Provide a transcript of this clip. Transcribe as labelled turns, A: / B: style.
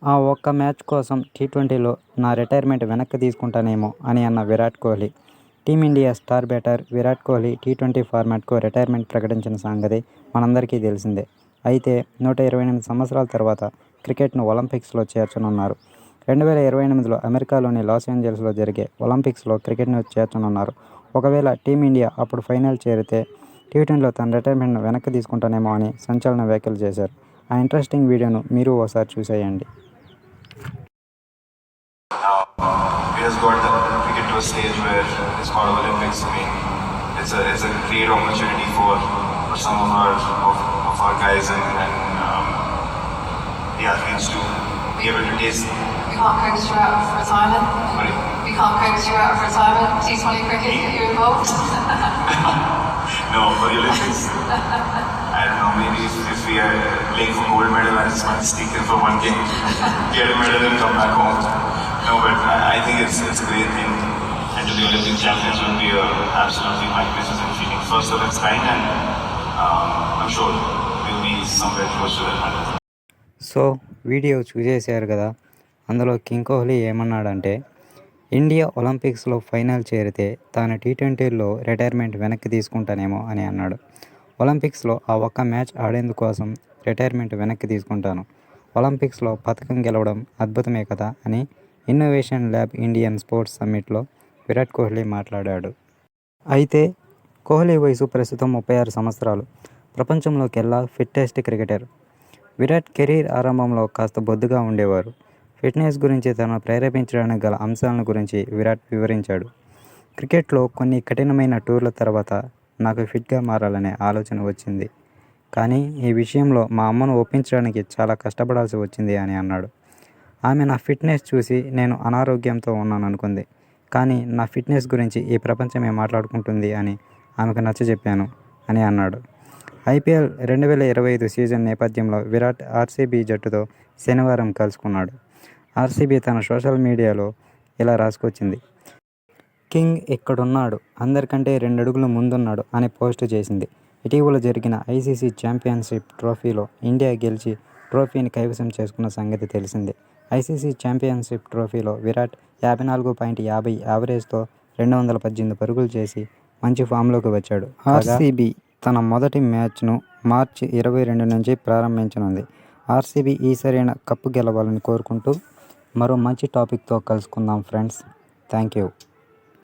A: ఆ ఒక్క మ్యాచ్ కోసం టీ20లో నా రిటైర్మెంట్ వెనక్కి తీసుకుంటానేమో అని అన్న Virat Kohli. Team India star batter Virat Kohli టీ20 ఫార్మాట్కు రిటైర్మెంట్ ప్రకటించిన సంగతి మనందరికీ తెలిసిందే. అయితే 128 సంవత్సరాల తర్వాత క్రికెట్ను ఒలింపిక్స్లో చేర్చనున్నారు. 2028లో అమెరికాలోని లాస్ ఏంజల్స్లో జరిగే ఒలింపిక్స్లో క్రికెట్ను చేర్చనున్నారు. ఒకవేళ టీమిండియా అప్పుడు ఫైనల్ చేరితే టీ20లో తన రిటైర్మెంట్ను వెనక్కి తీసుకుంటానేమో అని సంచలన వ్యాఖ్యలు చేశారు. ఆ ఇంట్రెస్టింగ్ వీడియోను మీరు ఓసారి చూసేయండి.
B: It has got the cricket to a stage where it's called Olympics. I mean, it's a great opportunity for some of our guys and the athletes to be able to taste.
C: We can't coax you out of retirement.
B: Sorry?
C: We can't coax you out of retirement. T20 cricket, get you involved.
B: No, for the Olympics. I don't know, maybe if we are playing for gold medal, I just might stick in for one game, get a medal and come back home. No, but I think it's a great thing. And to be Olympic champions will be absolutely magnificent feeling. First of its kind, and I'm sure we'll be somewhere close to that medal.
A: So video చూసేశారు కదా. అందులో king Kohli ఏమన్నాడంటే, India ఒలింపిక్స్లో final చేరితే తాను టీ20లో retirement వెనక్కి తీసుకుంటానేమో అని అన్నాడు. ఒలింపిక్స్లో ఆ ఒక్క మ్యాచ్ ఆడేందుకోసం రిటైర్మెంట్ వెనక్కి తీసుకుంటాను. ఒలింపిక్స్లో పతకం గెలవడం అద్భుతమే కదా అని ఇన్నోవేషన్ ల్యాబ్ ఇండియన్ స్పోర్ట్స్ సమ్మిట్లో విరాట్ కోహ్లీ మాట్లాడాడు. అయితే కోహ్లీ వయసు ప్రస్తుతం 36 సంవత్సరాలు. ప్రపంచంలోకెల్లా ఫిట్టెస్ట్ క్రికెటర్. విరాట్ కెరీర్ ఆరంభంలో కాస్త బొద్దుగా ఉండేవారు. ఫిట్నెస్ గురించి తనను ప్రేరేపించడానికి గల అంశాలను గురించి విరాట్ వివరించాడు. క్రికెట్లో కొన్ని కఠినమైన టూర్ల తర్వాత నాకు ఫిట్గా మారాలనే ఆలోచన వచ్చింది. కానీ ఈ విషయంలో మా అమ్మను ఒప్పించడానికి చాలా కష్టపడాల్సి వచ్చింది అని అన్నాడు. ఆమె నా ఫిట్నెస్ చూసి నేను అనారోగ్యంతో ఉన్నాను అనుకుంది. కానీ నా ఫిట్నెస్ గురించి ఈ ప్రపంచమే మాట్లాడుకుంటుంది అని ఆమెకు నచ్చజెప్పాను అని అన్నాడు. ఐపీఎల్ 2025 సీజన్ నేపథ్యంలో విరాట్ ఆర్సీబీ జట్టుతో శనివారం కలుసుకున్నాడు. ఆర్సీబీ తన సోషల్ మీడియాలో ఇలా రాసుకొచ్చింది. కింగ్ ఇక్కడున్నాడు, అందరికంటే 2 అడుగులు ముందున్నాడు అని పోస్టు చేసింది. ఇటీవల జరిగిన ఐసీసీ ఛాంపియన్షిప్ ట్రోఫీలో ఇండియా గెలిచి ట్రోఫీని కైవసం చేసుకున్న సంగతి తెలిసిందే. ఐసీసీ ఛాంపియన్షిప్ ట్రోఫీలో విరాట్ 54.50 యావరేజ్తో 218 పరుగులు చేసి మంచి ఫామ్లోకి వచ్చాడు. ఆర్సీబీ తన మొదటి మ్యాచ్ను మార్చి 22 నుంచి ప్రారంభించనుంది. ఆర్సీబీ ఈసారైనా కప్పు గెలవాలని కోరుకుంటూ మరో మంచి టాపిక్తో కలుసుకుందాం ఫ్రెండ్స్. Thank you.